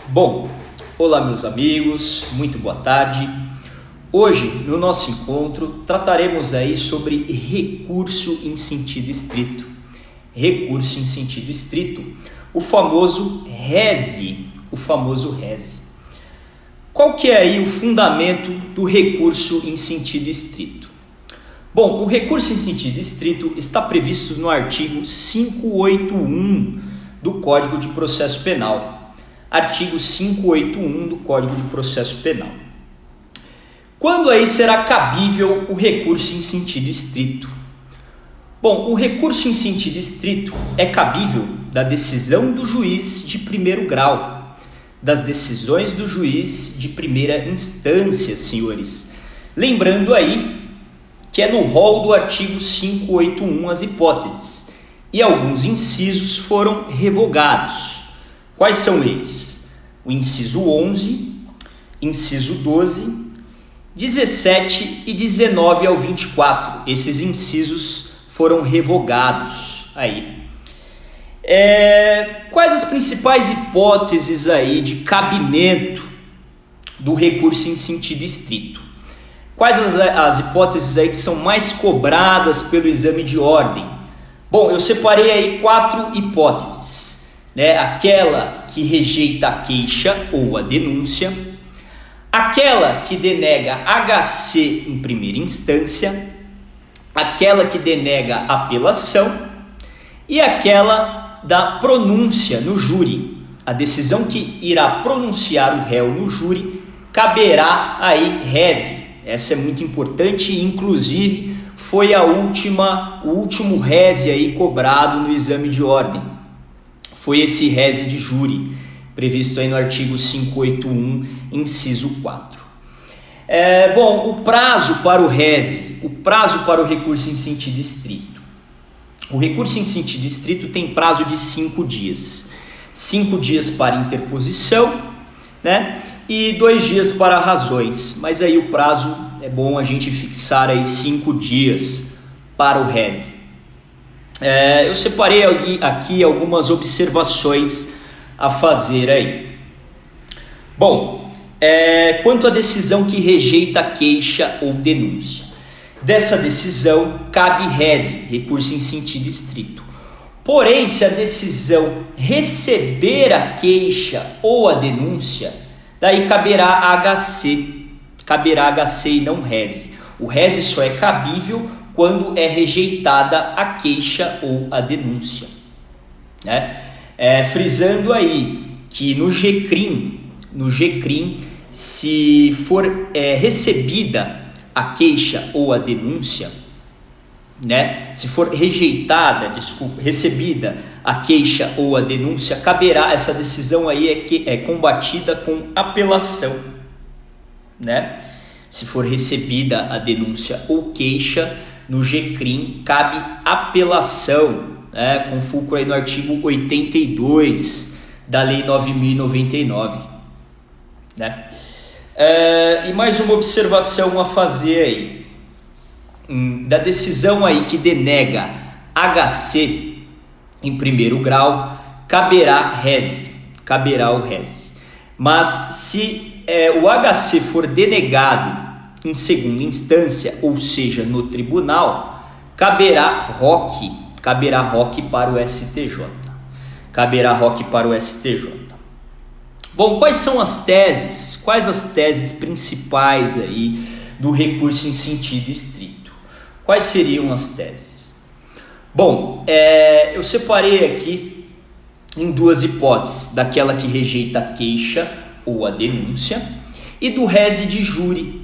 Bom, olá meus amigos, muito boa tarde. Hoje, no nosso encontro, trataremos aí sobre recurso em sentido estrito. Recurso em sentido estrito, o famoso rese, Qual que é aí o fundamento do recurso em sentido estrito? Bom, o recurso em sentido estrito está previsto no artigo 581 do Código de Processo Penal. Artigo 581 do Código de Processo Penal. Quando aí será cabível o recurso em sentido estrito? Bom, o recurso em sentido estrito é cabível da decisão do juiz de primeiro grau, das decisões do juiz de primeira instância, senhores. Lembrando aí que é no rol do artigo 581 as hipóteses, e alguns incisos foram revogados. Quais são eles? O inciso 11, inciso 12, 17 e 19 ao 24. Esses incisos foram revogados aí. Quais as principais hipóteses aí de cabimento do recurso em sentido estrito? Quais as hipóteses aí que são mais cobradas pelo exame de ordem? Bom, eu separei aí 4 hipóteses. Aquela que rejeita a queixa ou a denúncia, aquela que denega HC em primeira instância, aquela que denega apelação e aquela da pronúncia no júri. A decisão que irá pronunciar o réu no júri caberá aí rese. Essa é muito importante e inclusive foi o último rese aí cobrado no exame de ordem. Foi esse rese de júri, previsto aí no artigo 581, inciso 4. Bom, o prazo para o rese, o prazo para o recurso em sentido estrito. O recurso em sentido estrito tem prazo de 5 dias. 5 dias para interposição, e 2 dias para razões. Mas aí o prazo é bom a gente fixar aí 5 dias para o rese. Eu separei aqui algumas observações a fazer aí. Bom, quanto à decisão que rejeita a queixa ou denúncia. Dessa decisão cabe rese, recurso em sentido estrito. Porém, se a decisão receber a queixa ou a denúncia, daí caberá HC e não rese. O rese só é cabível quando é rejeitada a queixa ou a denúncia. Frisando aí que no GCRIM, se for recebida a queixa ou a denúncia, se for recebida a queixa ou a denúncia, caberá, essa decisão aí é combatida com apelação, Se for recebida a denúncia ou queixa, no GCRIM cabe apelação, com fulcro aí no artigo 82 da Lei 9.099. E mais uma observação a fazer aí. Da decisão aí que denega HC em primeiro grau, caberá o rese. Mas se o HC for denegado em segunda instância, ou seja, no tribunal, caberá ROC para o STJ. Bom, quais as teses principais aí do recurso em sentido estrito? Quais seriam as teses? Bom, eu separei aqui em 2 hipóteses, daquela que rejeita a queixa ou a denúncia e do rese de júri,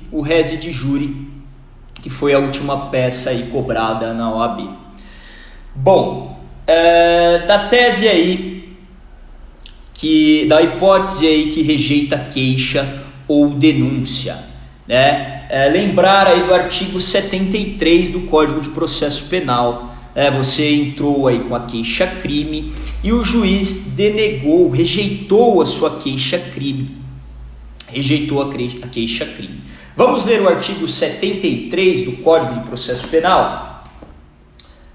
que foi a última peça aí cobrada na OAB. Bom, da tese aí, da hipótese aí que rejeita queixa ou denúncia, lembrar aí do artigo 73 do Código de Processo Penal. Você entrou aí com a queixa-crime e o juiz rejeitou a sua queixa-crime. Vamos ler o artigo 73 do Código de Processo Penal?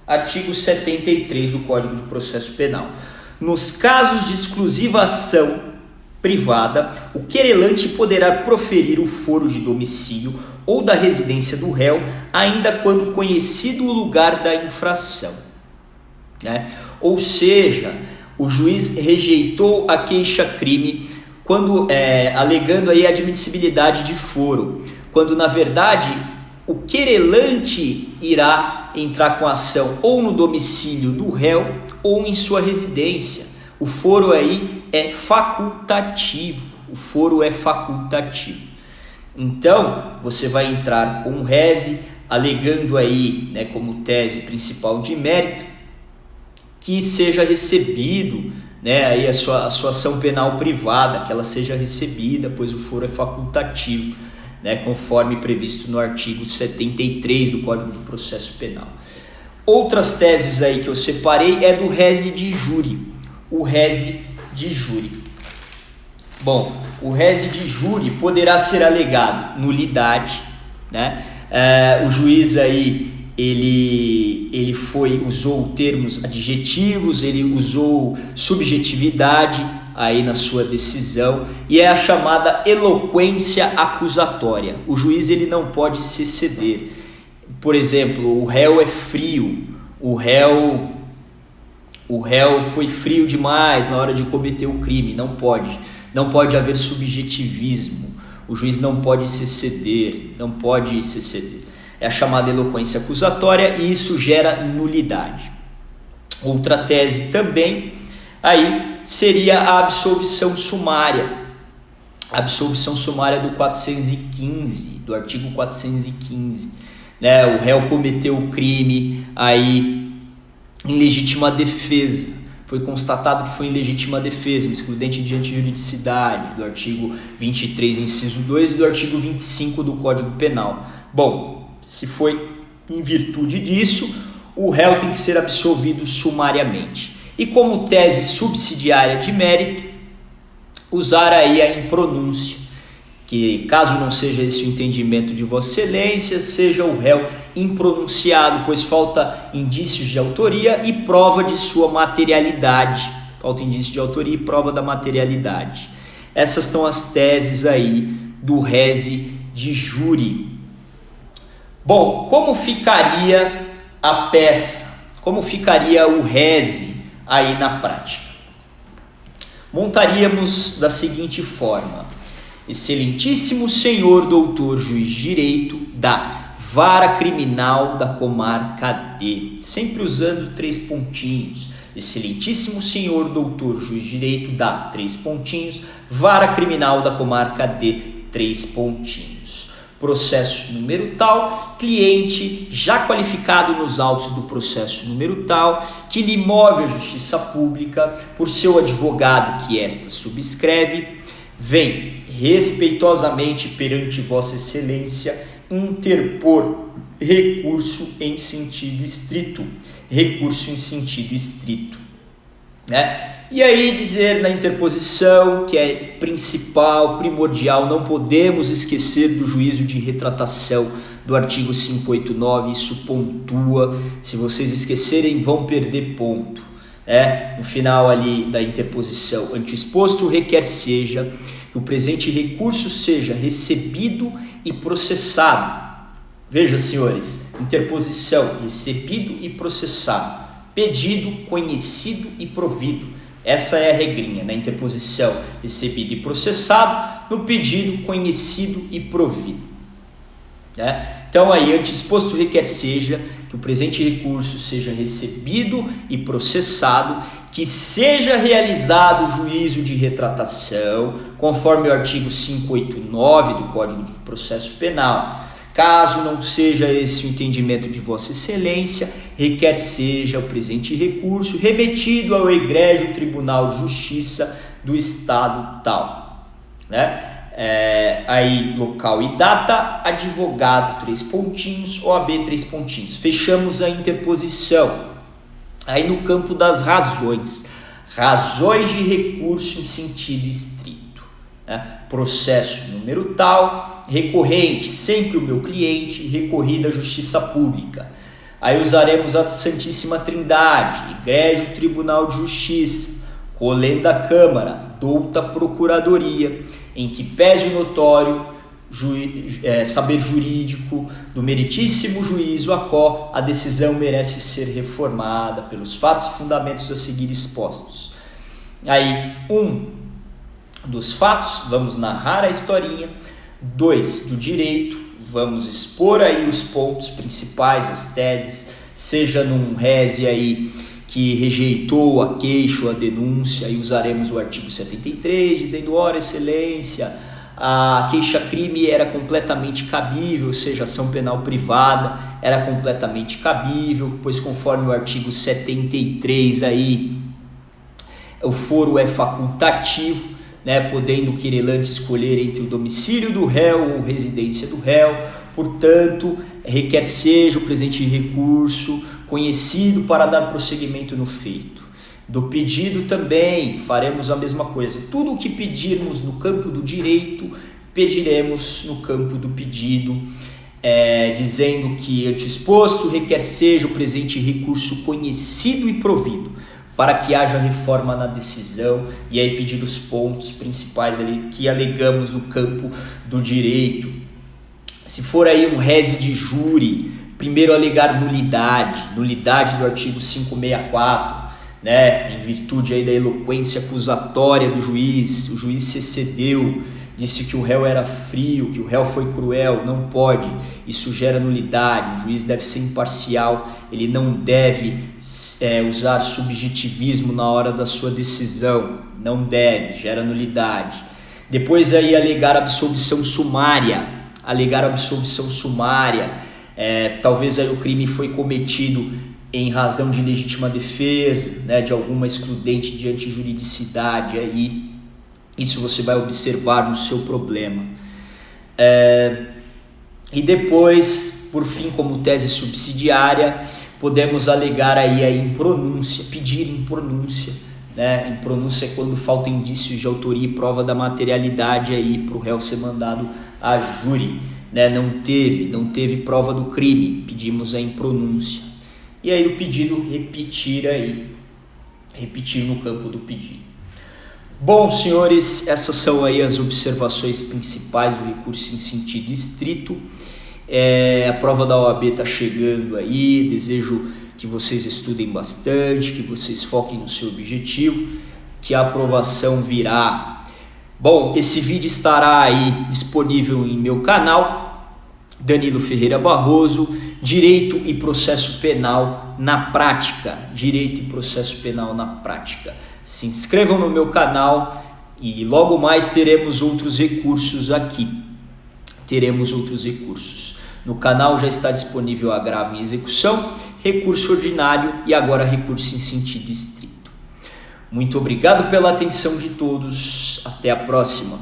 Artigo 73 do Código de Processo Penal. Nos casos de exclusiva ação privada, o querelante poderá proferir o foro de domicílio ou da residência do réu, ainda quando conhecido o lugar da infração, né? Ou seja, o juiz rejeitou a queixa-crime quando alegando aí a admissibilidade de foro, quando na verdade o querelante irá entrar com a ação ou no domicílio do réu ou em sua residência. O foro aí é facultativo. O foro é facultativo. Então, você vai entrar com o rese, alegando aí, né, como tese principal de mérito, que seja recebido, né, aí a sua ação penal privada, que ela seja recebida, pois o foro é facultativo, né, conforme previsto no artigo 73 do Código de Processo Penal. Outras teses aí que eu separei é do rese de júri. O rese de júri. Bom, o rese de júri poderá ser alegado nulidade, né? O juiz aí ele usou termos adjetivos, ele usou subjetividade aí na sua decisão, e é a chamada eloquência acusatória. O juiz ele não pode se exceder. Por exemplo, o réu é frio, o réu foi frio demais na hora de cometer o crime. Não pode haver subjetivismo. O juiz não pode se exceder, É a chamada eloquência acusatória e isso gera nulidade. Outra tese também aí seria a absolvição sumária. A absolvição sumária do 415, do artigo 415. Né? O réu cometeu o crime aí em legítima defesa. Foi constatado que foi em legítima defesa, um excludente diante de juridicidade, do artigo 23, inciso 2 e do artigo 25 do Código Penal. Bom, se foi em virtude disso, o réu tem que ser absolvido sumariamente. E como tese subsidiária de mérito, usar aí a impronúncia, que caso não seja esse o entendimento de Vossa Excelência, seja o réu impronunciado, pois falta indícios de autoria e prova de sua materialidade. Falta indício de autoria e prova da materialidade. Essas são as teses aí do rese de júri. Bom, como ficaria a peça? Como ficaria o rese aí na prática? Montaríamos da seguinte forma: Excelentíssimo senhor doutor juiz de direito da Vara Criminal da Comarca D, sempre usando 3 pontinhos. Excelentíssimo senhor doutor juiz de direito da 3 pontinhos, Vara Criminal da Comarca D, 3 pontinhos. Processo número tal, cliente já qualificado nos autos do processo número tal, que lhe move a justiça pública por seu advogado que esta subscreve, vem respeitosamente perante Vossa Excelência interpor recurso em sentido estrito. Recurso em sentido estrito, né? E aí dizer na interposição que é principal, primordial, não podemos esquecer do juízo de retratação do artigo 589, isso pontua. Se vocês esquecerem, vão perder ponto. No final ali da interposição, ante exposto, requer seja que o presente recurso seja recebido e processado. Veja, senhores, interposição, recebido e processado, pedido, conhecido e provido. Essa é a regrinha, na interposição, recebido e processado, no pedido, conhecido e provido. Então aí, ante exposto, requer seja que o presente recurso seja recebido e processado, que seja realizado o juízo de retratação, conforme o artigo 589 do Código de Processo Penal. Caso não seja esse o entendimento de Vossa Excelência, requer seja o presente recurso remetido ao egrégio Tribunal de Justiça do Estado tal. Aí local e data, advogado 3 pontinhos, OAB 3 pontinhos. Fechamos a interposição. Aí no campo das razões, razões de recurso em sentido estrito. Processo número tal, recorrente, sempre o meu cliente, recorrida à justiça pública. Aí usaremos a Santíssima Trindade, egrégio Tribunal de Justiça, colenda Câmara, douta procuradoria, em que pese o notório saber jurídico do meritíssimo juízo a qual a decisão merece ser reformada pelos fatos e fundamentos a seguir expostos. Aí, dos fatos, vamos narrar a historinha. 2, do direito, vamos expor aí os pontos principais, as teses, seja num rese aí que rejeitou a queixa ou a denúncia, aí usaremos o artigo 73, dizendo, ora, excelência, a queixa-crime era completamente cabível, ou seja, ação penal privada era completamente cabível, pois conforme o artigo 73 aí, o foro é facultativo, né, podendo o querelante escolher entre o domicílio do réu ou residência do réu, portanto, requer seja o presente recurso conhecido para dar prosseguimento no feito. Do pedido também faremos a mesma coisa. Tudo o que pedirmos no campo do direito, pediremos no campo do pedido, dizendo que anteexposto requer seja o presente recurso conhecido e provido, para que haja reforma na decisão, e aí pedir os pontos principais ali que alegamos no campo do direito. Se for aí um rese de júri, primeiro alegar nulidade do artigo 564, né, em virtude aí da eloquência acusatória do juiz, o juiz se excedeu, disse que o réu era frio, que o réu foi cruel, não pode, isso gera nulidade, o juiz deve ser imparcial, ele não deve usar subjetivismo na hora da sua decisão, não deve, gera nulidade. Depois aí alegar absolvição sumária, talvez aí o crime foi cometido em razão de legítima defesa, né, de alguma excludente de antijuridicidade, aí isso você vai observar no seu problema. E depois, por fim, como tese subsidiária, podemos alegar aí a impronúncia, pedir impronúncia, né? Impronúncia é quando faltam indícios de autoria e prova da materialidade aí para o réu ser mandado a júri, né? Não teve prova do crime, pedimos a impronúncia. E aí o pedido repetir no campo do pedido. Bom, senhores, essas são aí as observações principais do recurso em sentido estrito. A prova da OAB está chegando aí, desejo que vocês estudem bastante, que vocês foquem no seu objetivo, que a aprovação virá. Bom, esse vídeo estará aí disponível em meu canal, Danilo Ferreira Barroso, Direito e Processo Penal na Prática. Se inscrevam no meu canal e logo mais teremos outros recursos aqui. No canal já está disponível agravo em execução, recurso ordinário e agora recurso em sentido estrito. Muito obrigado pela atenção de todos. Até a próxima.